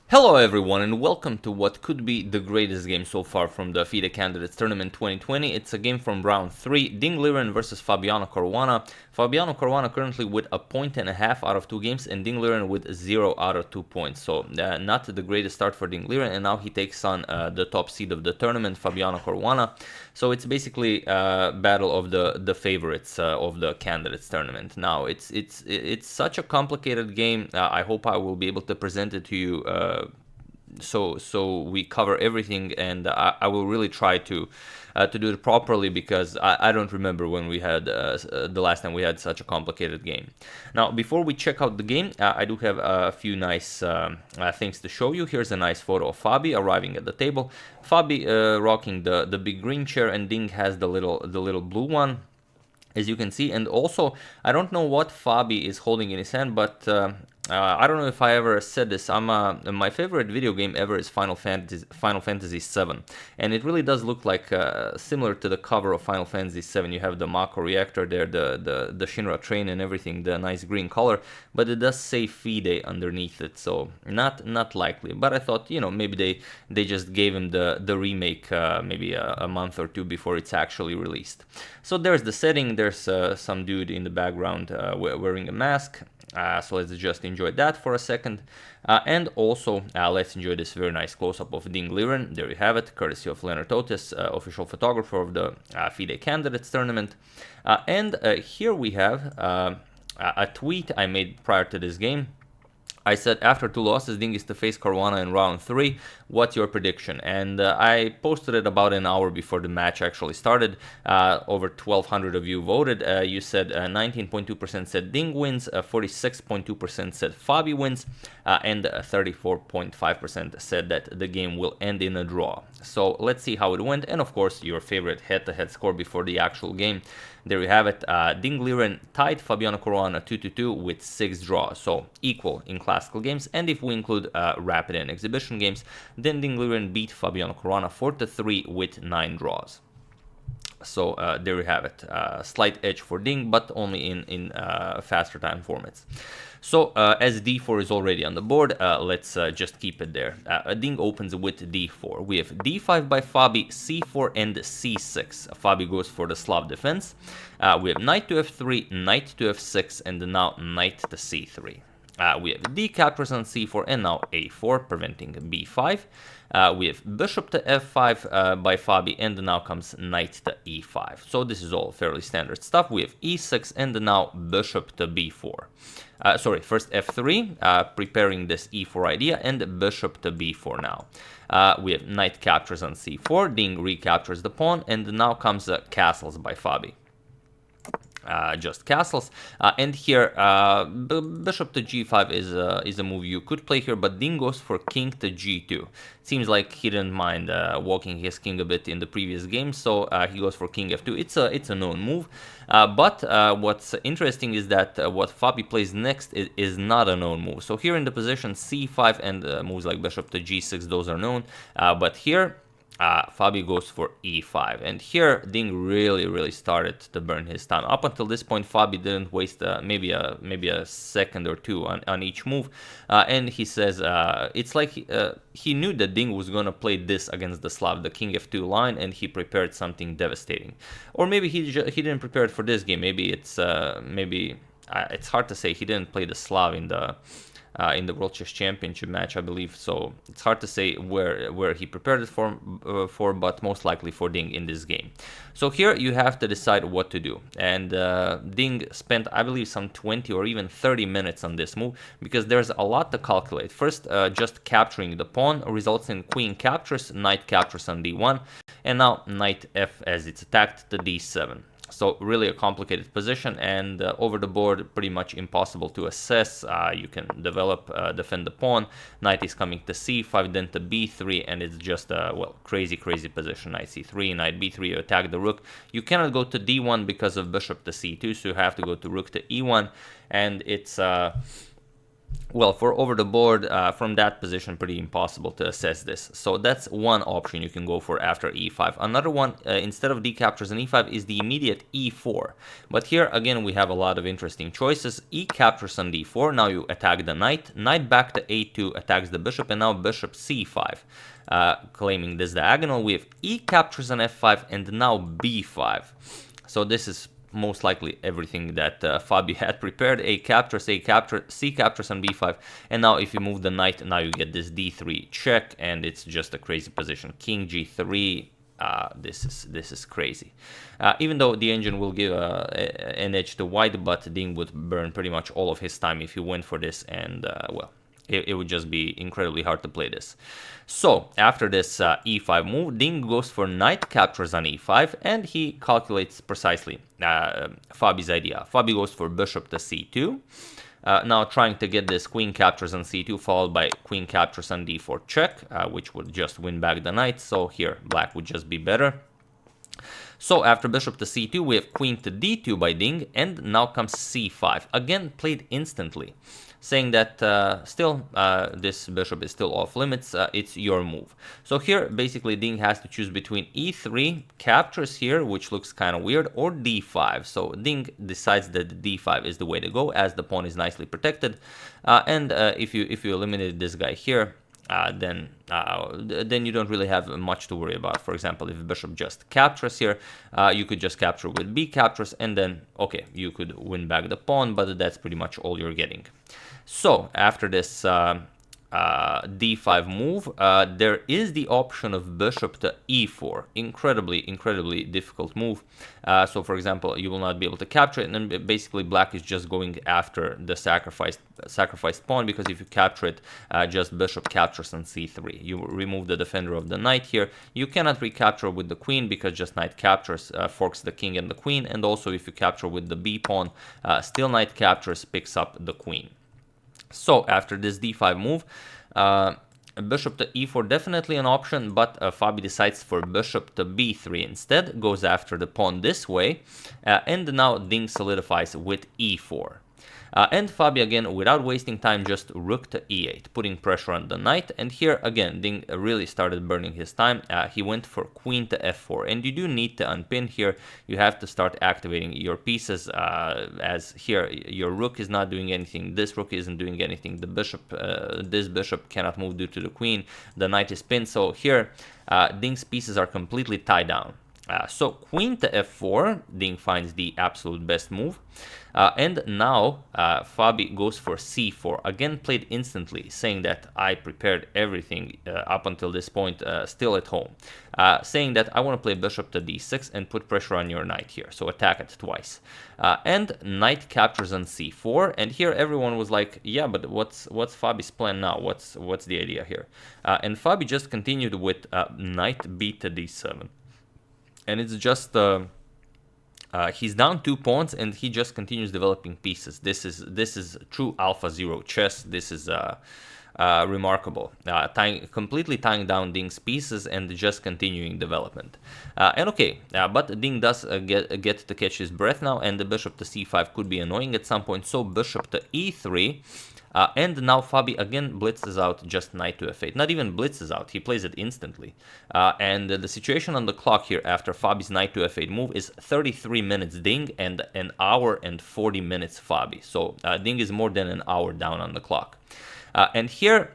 Hello everyone and welcome to what could be the greatest game so far from the FIDE Candidates Tournament 2020. It's a game from round 3, Ding Liren versus Fabiano Caruana. Fabiano Caruana currently with a point and a half out of 2 games and Ding Liren with 0 out of 2 points. So not the greatest start for Ding Liren, and now he takes on the top seed of the tournament, Fabiano Caruana. So it's basically a battle of the favorites of the Candidates Tournament. Now it's such a complicated game. I hope I will be able to present it to you so we cover everything, and I will really try to do it properly, because I don't remember when we had the last time we had such a complicated game. Now, before we check out the game, I do have a few nice things to show you. Here's a nice photo of Fabi arriving at the table. Fabi rocking the big green chair, and Ding has the little blue one, as you can see. And also, I don't know what Fabi is holding in his hand, but I don't know if I ever said this. My favorite video game ever is Final Fantasy VII, and it really does look like similar to the cover of Final Fantasy VII. You have the Mako reactor there, the Shinra train and everything, the nice green color, but it does say FIDE underneath it, so not likely. But I thought, maybe they just gave him the remake maybe a month or two before it's actually released. So there's the setting. There's some dude in the background wearing a mask. So let's just enjoy that for a second. And also, let's enjoy this very nice close-up of Ding Liren. There you have it, courtesy of Leonard Otis, official photographer of the FIDE Candidates Tournament. And here we have a tweet I made prior to this game. I said, after 2 losses, Ding is to face Caruana in round 3. What's your prediction? And I posted it about an hour before the match actually started. Over 1,200 of you voted. You said 19.2% said Ding wins, 46.2% said Fabi wins, and 34.5% said that the game will end in a draw. So let's see how it went. And of course, your favorite head-to-head score before the actual game. There you have it. Ding Liren tied Fabiano Caruana 2-2 with 6 draws, so equal in classical games. And if we include rapid and exhibition games, then Ding Liren beat Fabiano Caruana 4-3 with 9 draws. So there you have it. Slight edge for Ding, but only in faster time formats. So as d4 is already on the board, let's just keep it there. Ding opens with d4. We have d5 by Fabi, c4 and c6. Fabi goes for the Slav defense. We have knight to f3, knight to f6, and now knight to c3. We have d captures on c4 and now a4, preventing b5. We have bishop to f5 by Fabi, and now comes knight to e5. So this is all fairly standard stuff. We have e6 and now bishop to b4. First f3, preparing this e4 idea, and bishop to b4 now. We have knight captures on c4, Ding recaptures the pawn, and now comes castles by Fabi. Just castles, and here bishop to g5 is a move you could play here, but Ding goes for king to g2. It seems like he didn't mind walking his king a bit in the previous game, so he goes for king f2. It's a known move, but what's interesting is that what Fabi plays next is not a known move. So here in the position c5 and moves like bishop to g6, those are known, but here Fabi goes for e5, and here Ding really started to burn his time. Up until this point, Fabi didn't waste maybe a second or two on each move, and he says it's like he knew that Ding was gonna play this against the Slav, the king f2 line, and he prepared something devastating. Or maybe he didn't prepare it for this game. Maybe it's hard to say. He didn't play the Slav in the World Chess Championship match, I believe. So it's hard to say where he prepared it for, but most likely for Ding in this game. So here you have to decide what to do. And Ding spent, I believe, some 20 or even 30 minutes on this move, because there's a lot to calculate. First, just capturing the pawn results in queen captures, knight captures on d1, and now knight f as it's attacked to d7. So really a complicated position, and over the board pretty much impossible to assess. You can defend the pawn. Knight is coming to c5, then to b3, and it's just a crazy position. Knight c3, knight b3, you attack the rook. You cannot go to d1 because of bishop to c2, so you have to go to rook to e1, and it's well, for over the board, from that position, pretty impossible to assess this. So that's one option you can go for after e5. Another one, instead of d captures on e5, is the immediate e4. But here, again, we have a lot of interesting choices. E captures on d4, now you attack the knight. Knight back to a2 attacks the bishop, and now bishop c5. Claiming this diagonal, we have e captures on f5, and now b5. So this is most likely everything that Fabi had prepared. A captures, C captures on b5, and now if you move the knight, now you get this d3 check, and it's just a crazy position. King g3, this is crazy. Even though the engine will give an edge to white, but Ding would burn pretty much all of his time if he went for this, and well, it would just be incredibly hard to play this. So after this e5 move, Ding goes for knight captures on e5, and he calculates precisely Fabi's idea. Fabi goes for bishop to c2. Now trying to get this queen captures on c2, followed by queen captures on d4 check, which would just win back the knight. So here black would just be better. So after bishop to c2, we have queen to d2 by Ding, and now comes c5, again played instantly, saying that still this bishop is still off limits, it's your move. So here basically Ding has to choose between e3, captures here, which looks kind of weird, or d5. So Ding decides that d5 is the way to go, as the pawn is nicely protected, and if you eliminate this guy here, then you don't really have much to worry about. For example, if bishop just captures here, you could just capture with b captures, and then okay, you could win back the pawn, but that's pretty much all you're getting. So after this d5 move, there is the option of bishop to e4. Incredibly difficult move. So for example, you will not be able to capture it, and then basically black is just going after the sacrificed pawn, because if you capture it, just bishop captures on c3. You remove the defender of the knight here. You cannot recapture with the queen, because just knight captures forks the king and the queen, and also if you capture with the b pawn, still knight captures picks up the queen. So after this d5 move, bishop to e4 definitely an option, but Fabi decides for bishop to b3 instead, goes after the pawn this way, and now Ding solidifies with e4. And Fabi again, without wasting time, just rook to e8, putting pressure on the knight. And here again, Ding really started burning his time. He went for queen to f4, and you do need to unpin here. You have to start activating your pieces, as here your rook is not doing anything, this rook isn't doing anything, the bishop, this bishop cannot move due to the queen, the knight is pinned. So here Ding's pieces are completely tied down. So queen to f4, Ding finds the absolute best move. And now Fabi goes for c4, again played instantly, saying that I prepared everything up until this point still at home. Saying that I want to play bishop to d6 and put pressure on your knight here, so attack it twice. And knight captures on c4, and here everyone was like, yeah, but what's Fabi's plan now? What's the idea here? And Fabi just continued with knight b to d7. And it's just he's down 2 pawns, and he just continues developing pieces. This is true Alpha Zero chess. This is remarkable. Completely tying down Ding's pieces and just continuing development. And okay, but Ding does get to catch his breath now, and the bishop to c5 could be annoying at some point. So bishop to e3. And now Fabi again blitzes out just knight to f8. Not even blitzes out, he plays it instantly. And the situation on the clock here after Fabi's knight to f8 move is 33 minutes Ding and an hour and 40 minutes Fabi. So Ding is more than an hour down on the clock. And here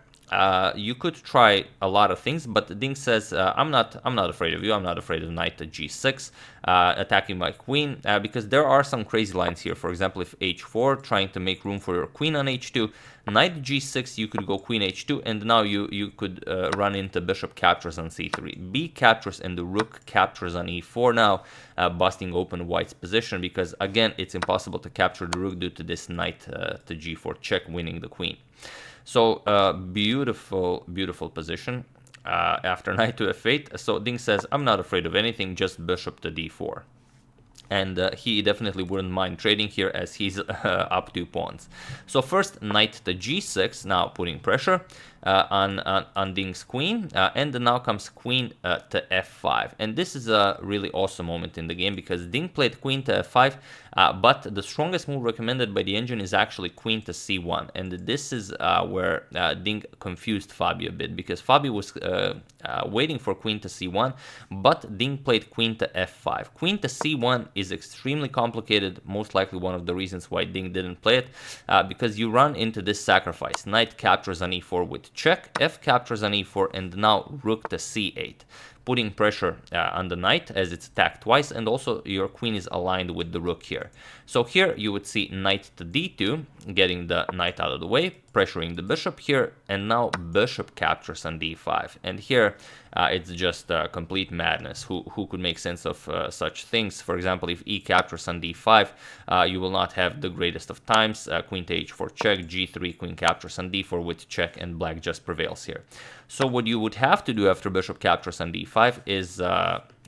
you could try a lot of things, but Ding says, I'm not afraid of you. I'm not afraid of knight to g6, attacking my queen, because there are some crazy lines here. For example, if h4, trying to make room for your queen on h2, knight g6, you could go queen h2, and now you could run into bishop captures on c3, b captures, and the rook captures on e4 now, busting open white's position, because again, it's impossible to capture the rook due to this knight to g4 check, winning the queen. So beautiful position after knight to f8. So Ding says, I'm not afraid of anything, just bishop to d4. and he definitely wouldn't mind trading here as he's up 2 pawns. So first, knight to g6, now putting pressure on Ding's queen, and now comes queen to f5. And this is a really awesome moment in the game because Ding played queen to f5, but the strongest move recommended by the engine is actually queen to c1. And this is where Ding confused Fabi a bit, because Fabi was waiting for queen to c1, but Ding played queen to f5. Queen to c1 is extremely complicated, most likely one of the reasons why Ding didn't play it, because you run into this sacrifice. Knight captures on e4 with check, f captures on e4, and now rook to c8, putting pressure on the knight as it's attacked twice, and also your queen is aligned with the rook here. So here you would see knight to d2, getting the knight out of the way, pressuring the bishop here, and now bishop captures on d5. And here it's just complete madness. Who could make sense of such things? For example, if e captures on d5, you will not have the greatest of times. Queen to h4 check, g3, queen captures on d4 with check, and black just prevails here. So what you would have to do after bishop captures on d5 is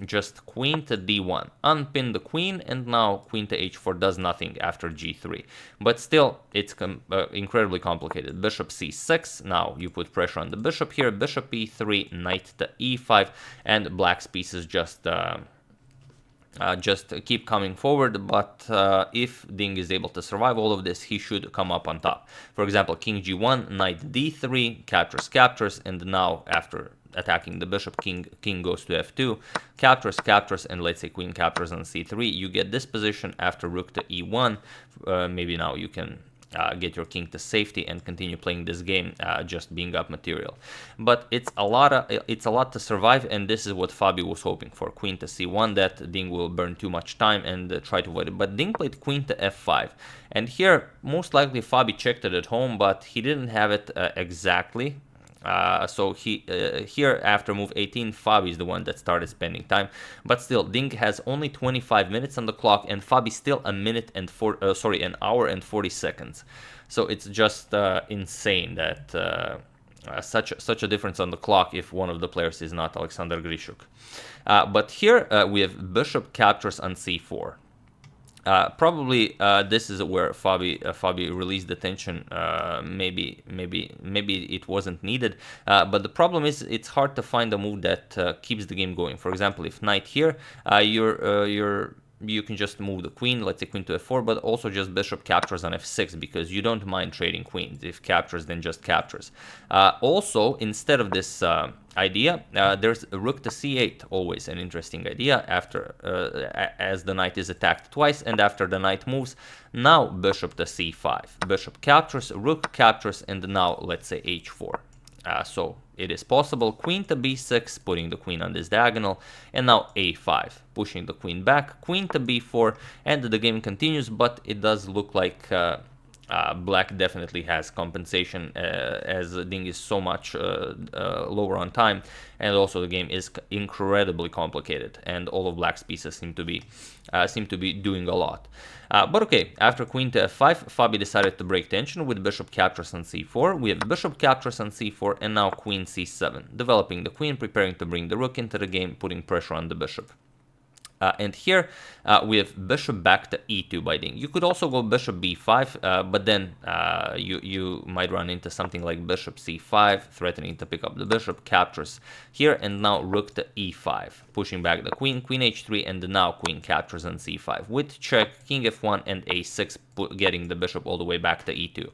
just queen to d1, unpin the queen, and now queen to h4 does nothing after g3. But still, it's incredibly complicated. Bishop c6, now you put pressure on the bishop here, bishop e3, knight to e5, and black's pieces just keep coming forward, but if Ding is able to survive all of this, he should come up on top. For example, king g1, knight d3, captures, and now after attacking the bishop, king goes to f2, captures, and let's say queen captures on c3, you get this position after rook to e1. Maybe now you can get your king to safety and continue playing this game, just being up material. But it's a lot to survive, and this is what Fabi was hoping for. Queen to c1, that Ding will burn too much time and try to avoid it. But Ding played queen to f5, and here most likely Fabi checked it at home, but he didn't have it exactly. So here after move 18, Fabi is the one that started spending time, but still Ding has only 25 minutes on the clock, and Fabi still an hour and 40 seconds. So it's just insane that such a difference on the clock if one of the players is not Alexander Grishuk. But here we have bishop captures on c4. Probably this is where Fabi released the tension. Maybe it wasn't needed, but the problem is it's hard to find a move that keeps the game going. For example, if knight here, you can just move the queen, let's say queen to f4, but also just bishop captures on f6, because you don't mind trading queens. If captures, then just captures. Also, instead of this idea, there's a rook to c8, always an interesting idea after as the knight is attacked twice, and after the knight moves, now bishop to c5. Bishop captures, rook captures, and now let's say h4. So it is possible. Queen to b6, putting the queen on this diagonal, and now a5, pushing the queen back, queen to b4, and the game continues, but it does look like black definitely has compensation, as Ding is so much lower on time, and also the game is incredibly complicated, and all of black's pieces seem to be doing a lot. But okay, after queen to f5, Fabi decided to break tension with bishop captures on c4. We have bishop captures on c4, and now queen c7, developing the queen, preparing to bring the rook into the game, putting pressure on the bishop. And here we have bishop back to e2 by Ding. You could also go bishop b5, but then you might run into something like bishop c5, threatening to pick up the bishop, captures here, and now rook to e5, pushing back the queen, queen h3, and now queen captures on c5 with check, king f1, and a6, getting the bishop all the way back to e2.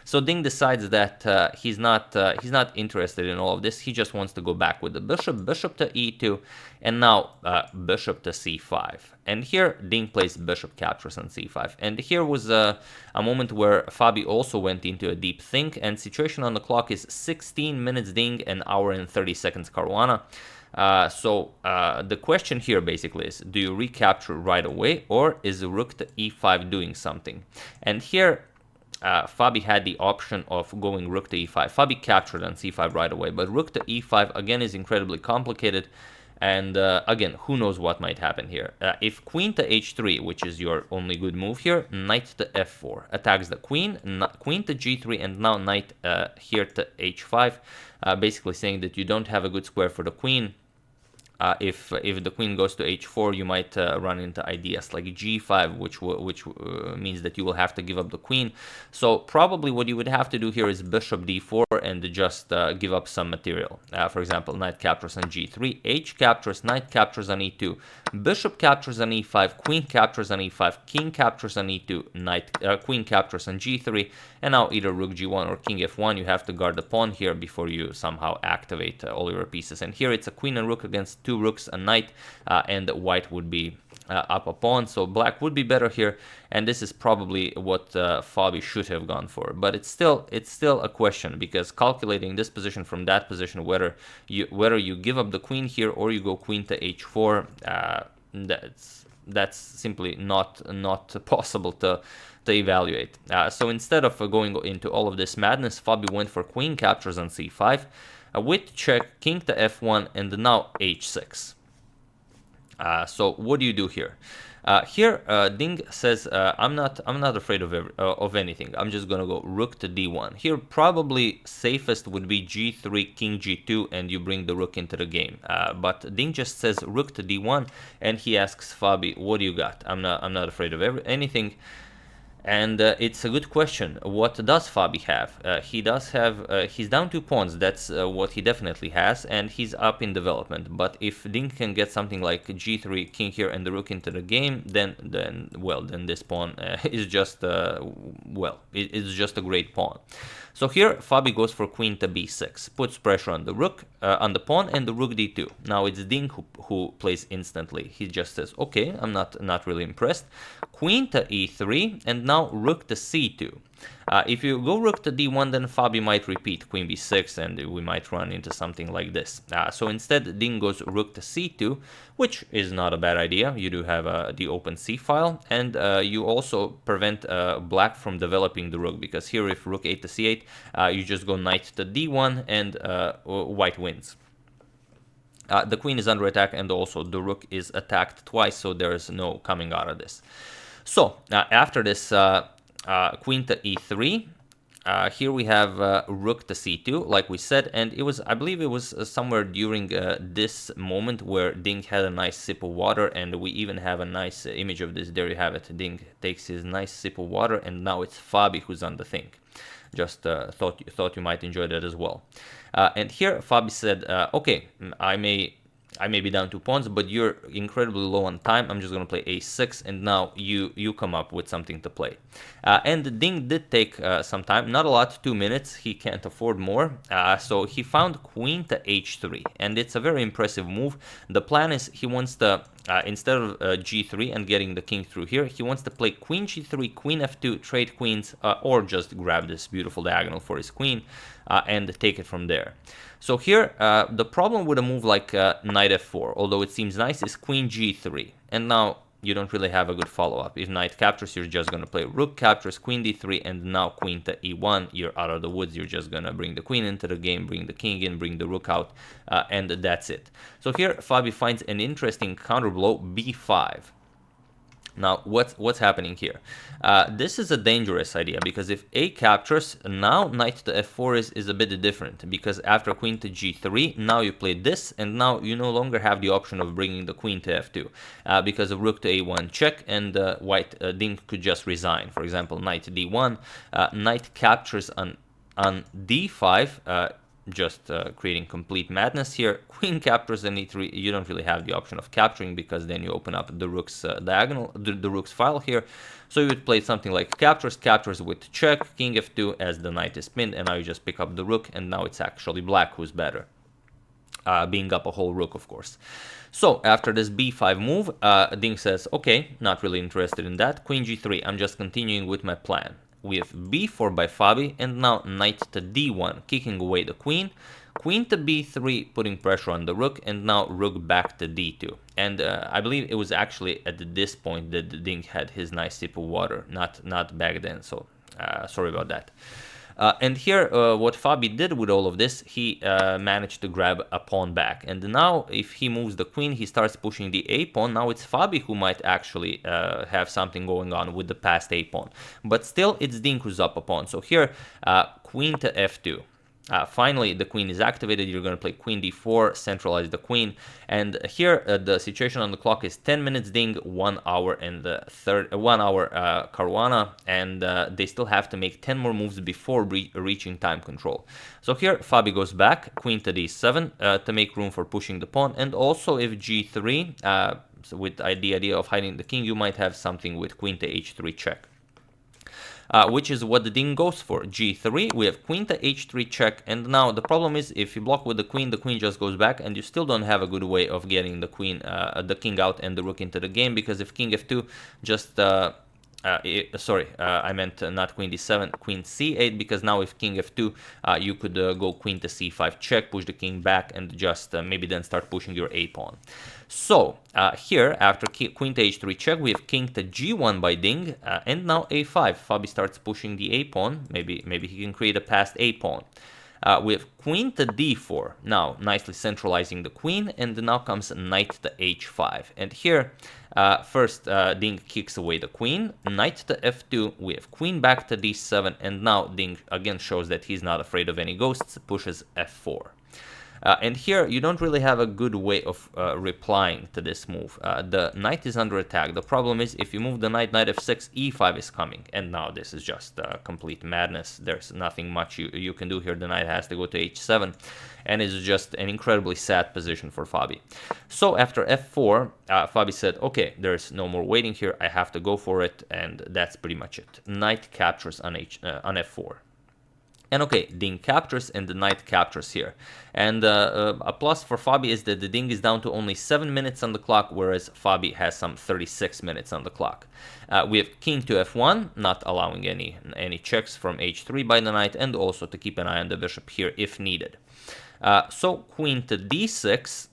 So Ding decides that he's not interested in all of this. He just wants to go back with the bishop to e2, and now bishop to c5. And here Ding plays bishop captures on c5. And here was a moment where Fabi also went into a deep think, and situation on the clock is 16 minutes Ding, an hour and 30 seconds Caruana. So the question here basically is, do you recapture right away, or is the rook to e5 doing something? And here Fabi had the option of going rook to e5. Fabi captured on c5 right away, but rook to e5 again is incredibly complicated, and again, who knows what might happen here. If queen to h3, which is your only good move here, knight to f4 attacks the queen, queen to g3, and now knight here to h5, basically saying that you don't have a good square for the queen. If the queen goes to h4, you might run into ideas like g5, which means that you will have to give up the queen. So probably what you would have to do here is bishop d4 and just give up some material. For example, knight captures on g3, h captures, knight captures on e2, bishop captures on e5, queen captures on e5, king captures on e2, queen captures on g3, and now either rook g1 or king f1. You have to guard the pawn here before you somehow activate all your pieces. And here it's a queen and rook against two rooks, a knight, and white would be up a pawn, so black would be better here, and this is probably what Fabi should have gone for. But it's still a question, because calculating this position from that position, whether you give up the queen here or you go queen to h4, that's simply not possible to evaluate. So instead of going into all of this madness, Fabi went for queen captures on c5, with check, king to f1, and now h6. So what do you do here? Here, Ding says, I'm not afraid of anything. I'm just gonna go rook to d1. Here, probably safest would be g3, king g2, and you bring the rook into the game. But Ding just says rook to d1, and he asks Fabi, "What do you got?" I'm not afraid of anything. And it's a good question. What does Fabi have? He does have, he's down 2 pawns, that's what he definitely has, and he's up in development. But if Ding can get something like g3, king here, and the rook into the game, then this pawn is just, it's just a great pawn. So here, Fabi goes for queen to b6, puts pressure on the rook, on the pawn, and the rook d2. Now it's Ding who plays instantly. He just says, okay, I'm not really impressed. Queen to e3, and now rook to c2. If you go rook to d1, then Fabi might repeat queen b6, and we might run into something like this. So instead, Ding goes rook to c2, which is not a bad idea. You do have the open c file, and you also prevent black from developing the rook, because here if rook 8 to c8, you just go knight to d1, and white wins. The queen is under attack, and also the rook is attacked twice, so there is no coming out of this. So after this queen to e3, here we have rook to c2, like we said, and I believe it was somewhere during this moment where Ding had a nice sip of water, and we even have a nice image of this. There you have it. Ding takes his nice sip of water, and now it's Fabi who's on the thing. Just thought you might enjoy that as well. And here Fabi said, okay, I may be down 2 pawns, but you're incredibly low on time. I'm just going to play a6, and now you come up with something to play. And Ding did take some time, not a lot, 2 minutes. He can't afford more. So he found queen to h3, and it's a very impressive move. The plan is he wants to, instead of g3 and getting the king through here, he wants to play queen g3, queen f2, trade queens, or just grab this beautiful diagonal for his queen and take it from there. So here, the problem with a move like knight f4, although it seems nice, is queen g3. And now you don't really have a good follow-up. If knight captures, you're just going to play rook captures, queen d3, and now queen to e1. You're out of the woods. You're just going to bring the queen into the game, bring the king in, bring the rook out, and that's it. So here, Fabi finds an interesting counterblow, b5. Now, what's happening here? This is a dangerous idea, because if a captures, now knight to f4 is a bit different, because after queen to g3, now you play this, and now you no longer have the option of bringing the queen to f2, because of rook to a1 check, and white Ding could just resign. For example, knight to d1, knight captures on d5, just creating complete madness here. Queen captures on e3. You don't really have the option of capturing, because then you open up the rook's diagonal, the rook's file here. So you would play something like captures with check, king f2 as the knight is pinned, and now you just pick up the rook, and now it's actually black who's better, being up a whole rook, of course. So after this b5 move, Ding says, okay, not really interested in that. Queen g3. I'm just continuing with my plan. We have b4 by Fabi, and now knight to d1, kicking away the queen, queen to b3, putting pressure on the rook, and now rook back to d2. And I believe it was actually at this point that Ding had his nice sip of water, not back then, so sorry about that. And here, what Fabi did with all of this, he managed to grab a pawn back. And now, if he moves the queen, he starts pushing the a-pawn. Now it's Fabi who might actually have something going on with the passed a-pawn. But still, it's Ding who's up a pawn. So here, queen to f2. Finally, the queen is activated. You're going to play queen d4, centralize the queen, and here the situation on the clock is 10 minutes ding, 1 hour and 1 hour Caruana, and they still have to make 10 more moves before reaching time control. So here Fabi goes back, queen to d7 to make room for pushing the pawn, and also if g3, so with the idea of hiding the king, you might have something with queen to h3 check. Which is what the ding goes for. g3, we have queen to h3 check, and now the problem is if you block with the queen just goes back, and you still don't have a good way of getting the queen, the king out and the rook into the game, because if king f2 just I meant not queen d7, queen c8, because now if king f2, you could go queen to c5 check, push the king back, and just maybe then start pushing your a pawn. So here, after queen to h3 check, we have king to g1 by ding, and now a5. Fabi starts pushing the a pawn. Maybe he can create a passed a pawn. We have queen to d4, now nicely centralizing the queen, and now comes knight to h5. And here, first Ding kicks away the queen, knight to f2, we have queen back to d7, and now Ding again shows that he's not afraid of any ghosts, pushes f4. And here, you don't really have a good way of replying to this move. The knight is under attack. The problem is, if you move the knight, knight f6, e5 is coming. And now this is just complete madness. There's nothing much you can do here. The knight has to go to h7. And it's just an incredibly sad position for Fabi. So after f4, Fabi said, okay, there's no more waiting here. I have to go for it. And that's pretty much it. Knight captures on f4. And okay, Ding captures and the knight captures here. And a plus for Fabi is that the Ding is down to only 7 minutes on the clock, whereas Fabi has some 36 minutes on the clock. We have king to f1, not allowing any checks from h3 by the knight, and also to keep an eye on the bishop here if needed. So queen to d6,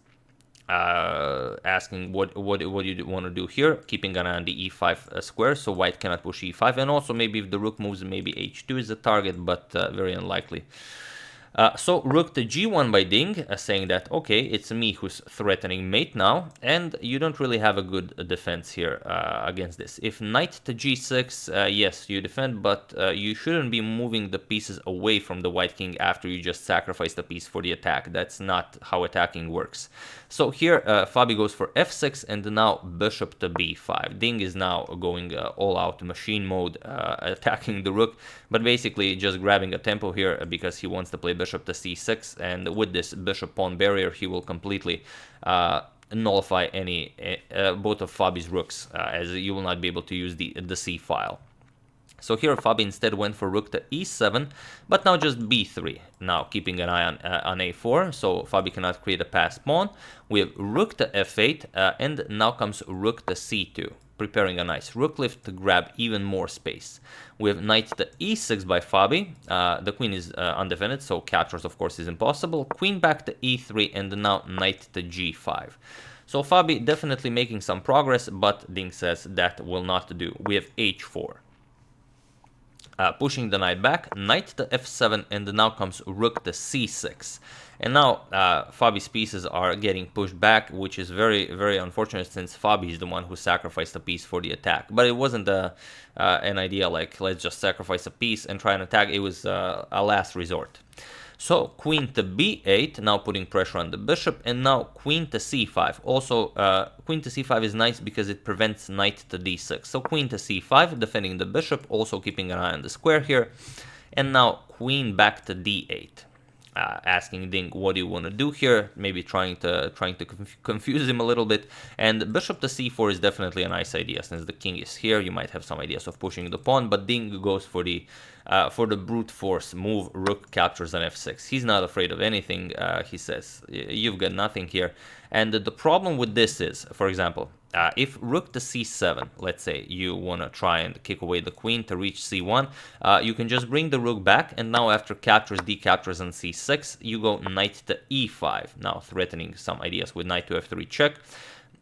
asking what you want to do here, keeping an eye on the e5 square, so white cannot push e5, and also maybe if the rook moves, maybe h2 is the target, but very unlikely. So rook to g1 by Ding, saying that, okay, it's me who's threatening mate now, and you don't really have a good defense here against this. If knight to g6, yes, you defend, but you shouldn't be moving the pieces away from the white king after you just sacrifice the piece for the attack. That's not how attacking works. So here, Fabi goes for f6, and now bishop to b5. Ding is now going all-out machine mode, attacking the rook, but basically just grabbing a tempo here because he wants to play bishop to c6, and with this bishop pawn barrier, he will completely nullify both of Fabi's rooks, as you will not be able to use the c file. So here Fabi instead went for rook to e7, but now just b3. Now keeping an eye on a4, so Fabi cannot create a passed pawn. We have rook to f8, and now comes rook to c2, preparing a nice rook lift to grab even more space. We have knight to e6 by Fabi. The queen is undefended, so captures of course is impossible. Queen back to e3, and now knight to g5. So Fabi definitely making some progress, but Ding says that will not do. We have h4. Pushing the knight back, knight to f7, and now comes rook to c6. And now Fabi's pieces are getting pushed back, which is very, very unfortunate since Fabi is the one who sacrificed a piece for the attack. But it wasn't an idea like, let's just sacrifice a piece and try and attack. It was a last resort. So queen to b8, now putting pressure on the bishop, and now queen to c5. Also, queen to c5 is nice because it prevents knight to d6. So queen to c5, defending the bishop, also keeping an eye on the square here. And now queen back to d8. Asking Ding, what do you want to do here? Maybe trying to confuse him a little bit. And bishop to c4 is definitely a nice idea since the king is here. You might have some ideas of pushing the pawn, but Ding goes for the brute force move. Rook captures on f6. He's not afraid of anything. He says, you've got nothing here. And the problem with this is, for example, if rook to c7, let's say you want to try and kick away the queen to reach c1, you can just bring the rook back, and now after captures, decaptures on c6, you go knight to e5, now threatening some ideas with knight to f3 check.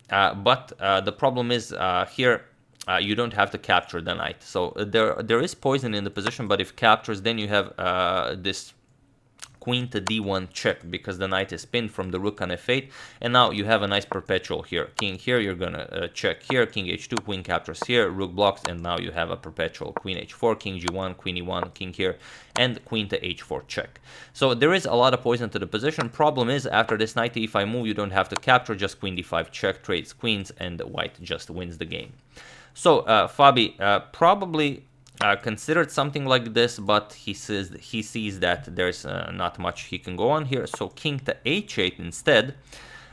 But the problem is here, you don't have to capture the knight. So there is poison in the position, but if captures, then you have this queen to d1 check, because the knight is pinned from the rook on f8, and now you have a nice perpetual here. King here, you're gonna check here, king h2, queen captures here, rook blocks, and now you have a perpetual queen h4, king g1, queen e1, king here, and queen to h4 check. So there is a lot of poison to the position. Problem is, after this knight to e5 move, you don't have to capture, just queen d5 check, trades queens, and white just wins the game. So Fabi probably considered something like this, but he sees that there's not much he can go on here. So king to h8 instead,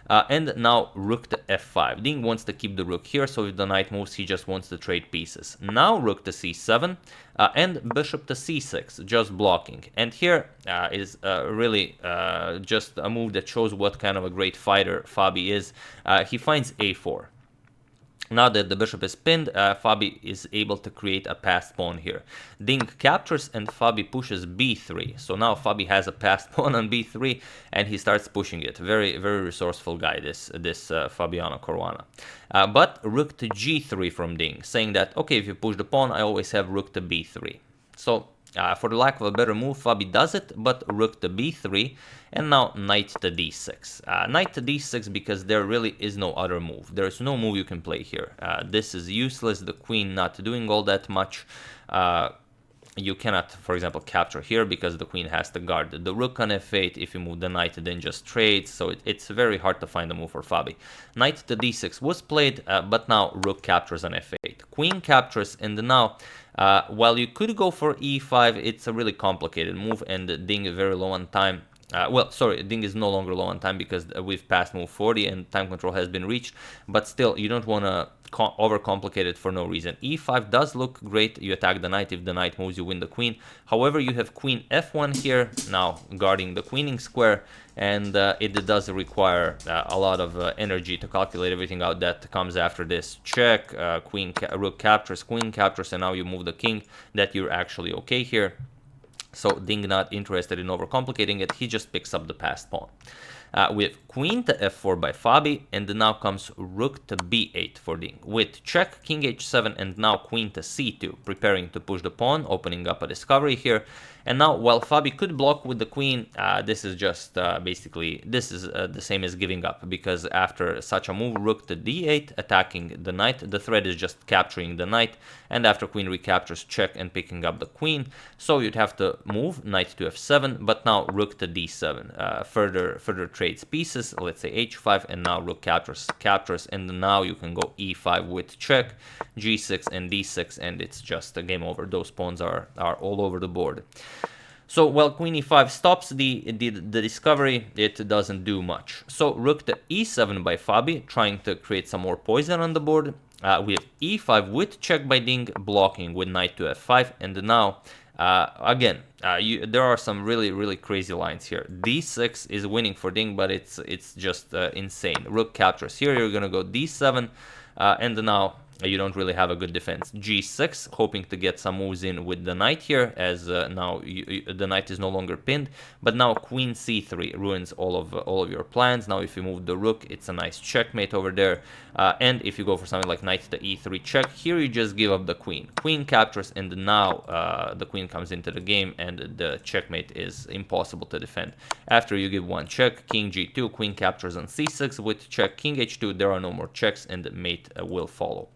and now rook to f5. Ding wants to keep the rook here, so if the knight moves, he just wants to trade pieces. Now rook to c7 and bishop to c6, just blocking. And here is really just a move that shows what kind of a great fighter Fabi is. He finds a4. Now that the bishop is pinned, Fabi is able to create a passed pawn here. Ding captures and Fabi pushes b3. So now Fabi has a passed pawn on b3 and he starts pushing it. Very, very resourceful guy, this Fabiano Caruana. But rook to g3 from Ding, saying that, okay, if you push the pawn, I always have rook to b3. So for the lack of a better move, Fabi does it, but rook to b3, and now knight to d6. Knight to d6 because there really is no other move. There is no move you can play here. This is useless, the queen not doing all that much. You cannot, for example, capture here because the queen has to guard the rook on f8. If you move the knight, then just trades. So it's very hard to find a move for Fabi. Knight to d6 was played, but now rook captures on f8. Queen captures, and now, while you could go for e5, it's a really complicated move, and Ding is very low on time. Well, sorry, Ding is no longer low on time because we've passed move 40 and time control has been reached, but still, you don't want to overcomplicate it for no reason. e5 does look great. You attack the knight. If the knight moves, you win the queen. However, you have queen f1 here, now guarding the queening square, and it does require a lot of energy to calculate everything out that comes after this. Check, rook captures, queen captures, and now you move the king, that you're actually okay here. So Ding not interested in overcomplicating it, he just picks up the passed pawn. We have queen to f4 by Fabi, and now comes rook to b8 for Ding, with check, king h7, and now queen to c2, preparing to push the pawn, opening up a discovery here. And now, while Fabi could block with the queen, this is just basically, this is the same as giving up, because after such a move, rook to d8, attacking the knight, the threat is just capturing the knight, and after queen recaptures, check and picking up the queen. So you'd have to move knight to f7, but now rook to d7, further trades pieces, let's say h5, and now rook captures, and now you can go e5 with check, g6 and d6, and it's just a game over. Those pawns are all over the board. So while queen e5 stops the discovery, it doesn't do much. So rook to e7 by Fabi, trying to create some more poison on the board. We have e5 with check by Ding, blocking with knight to f5, and now again, there are some really crazy lines here. d6 is winning for Ding, but it's just insane. Rook captures here, you're gonna go d7, and now you don't really have a good defense. g6, hoping to get some moves in with the knight here, as now the knight is no longer pinned. But now queen c3 ruins all of your plans. Now if you move the rook, it's a nice checkmate over there. And if you go for something like knight to e3 check, here you just give up the queen. Queen captures, and now the queen comes into the game, and the checkmate is impossible to defend. After you give one check, king g2, queen captures on c6 with check, king h2. There are no more checks, and the mate will follow.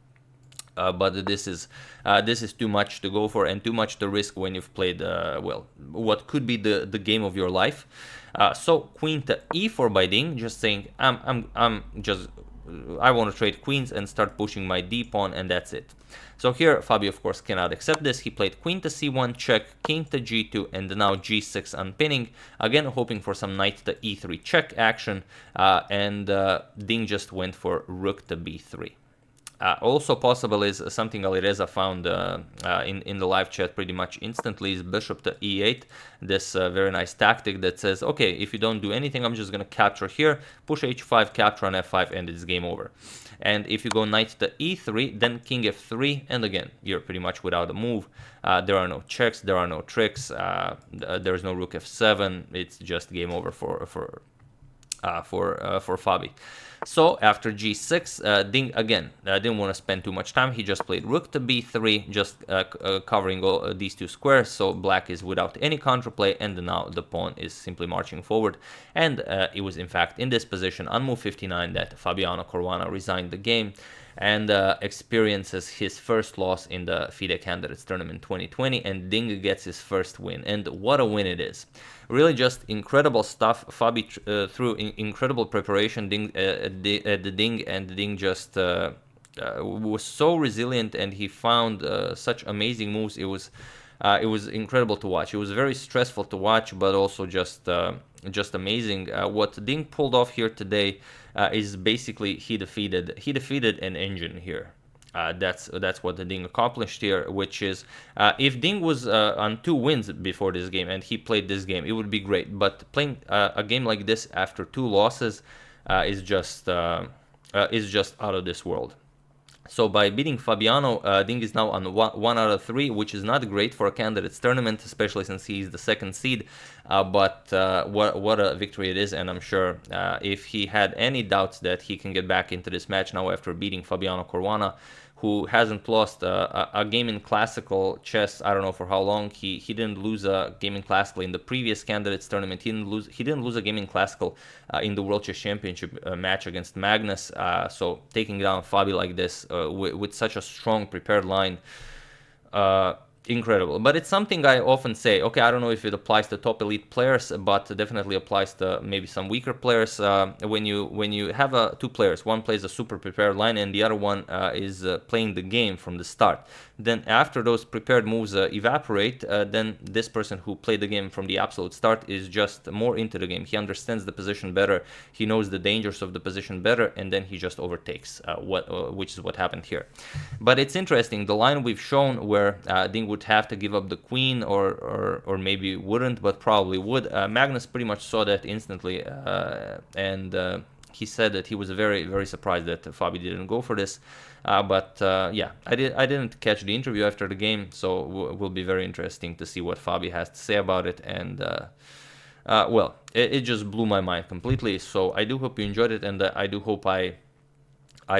But this is too much to go for, and too much to risk when you've played well, what could be the game of your life. So queen to e4 by Ding, just saying I want to trade queens and start pushing my d pawn, and that's it. So here Fabi of course cannot accept this. He played queen to c1 check, king to g2, and now g6 unpinning, again hoping for some knight to e3 check action, and Ding just went for rook to b3. Also possible is something Alireza found in the live chat pretty much instantly, is bishop to e8. This very nice tactic that says, okay, if you don't do anything, I'm just going to capture here, push h5, capture on f5, and it's game over. And if you go knight to e3, then king f3, and again, you're pretty much without a move. There are no checks, there are no tricks, there's no rook f7, it's just game over for for Fabi. So after g6, Ding again didn't want to spend too much time. He just played rook to b3, just covering all these two squares. So black is without any counterplay, and now the pawn is simply marching forward. And it was in fact in this position on move 59 that Fabiano Caruana resigned the game and experiences his first loss in the FIDE Candidates Tournament 2020, and Ding gets his first win. And what a win it is. Really just incredible stuff. Fabi through incredible preparation at the Ding, and the Ding just was so resilient, and he found such amazing moves. It was incredible to watch. It was very stressful to watch, but also just amazing. What Ding pulled off here today is basically he defeated an engine here. That's what the Ding accomplished here, which is if Ding was on 2 wins before this game and he played this game, it would be great. But playing a game like this after 2 losses is just out of this world. So by beating Fabiano, Ding is now on 1 out of 3, which is not great for a candidates tournament, especially since he is the 2nd seed. But what a victory it is, and I'm sure if he had any doubts that he can get back into this match now after beating Fabiano Caruana, who hasn't lost a game in classical chess, I don't know for how long. He didn't lose a game in classical in the previous candidates tournament. He didn't lose a game in classical in the World Chess Championship match against Magnus. So taking down Fabi like this with such a strong prepared line, incredible. But it's something I often say, okay, I don't know if it applies to top elite players, but definitely applies to maybe some weaker players. When you have 2 players, one plays a super prepared line and the other one is playing the game from the start, then after those prepared moves evaporate, then this person who played the game from the absolute start is just more into the game. He understands the position better, he knows the dangers of the position better, and then he just overtakes, which is what happened here. But it's interesting, the line we've shown where Ding would have to give up the queen, or maybe wouldn't, but probably would. Magnus pretty much saw that instantly, and he said that he was very, very surprised that Fabi didn't go for this. But yeah, I didn't catch the interview after the game, so it will be very interesting to see what Fabi has to say about it. And well, it just blew my mind completely. So I do hope you enjoyed it, and I do hope I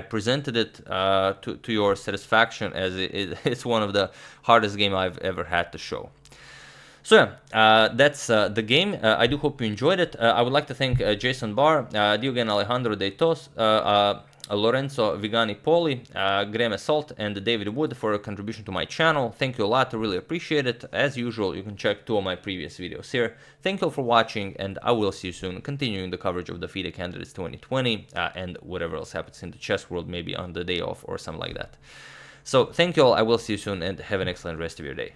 presented it to your satisfaction, as it's one of the hardest game I've ever had to show. So yeah, that's the game. I do hope you enjoyed it. I would like to thank Jason Barr, Diogen Alejandro de Tos, Lorenzo Vigani Poli, Graham Salt, and David Wood for a contribution to my channel. Thank you a lot, I really appreciate it. As usual, you can check 2 of my previous videos here. Thank you all for watching, and I will see you soon, continuing the coverage of the FIDE Candidates 2020 and whatever else happens in the chess world, maybe on the day off or something like that. So thank you all, I will see you soon, and have an excellent rest of your day.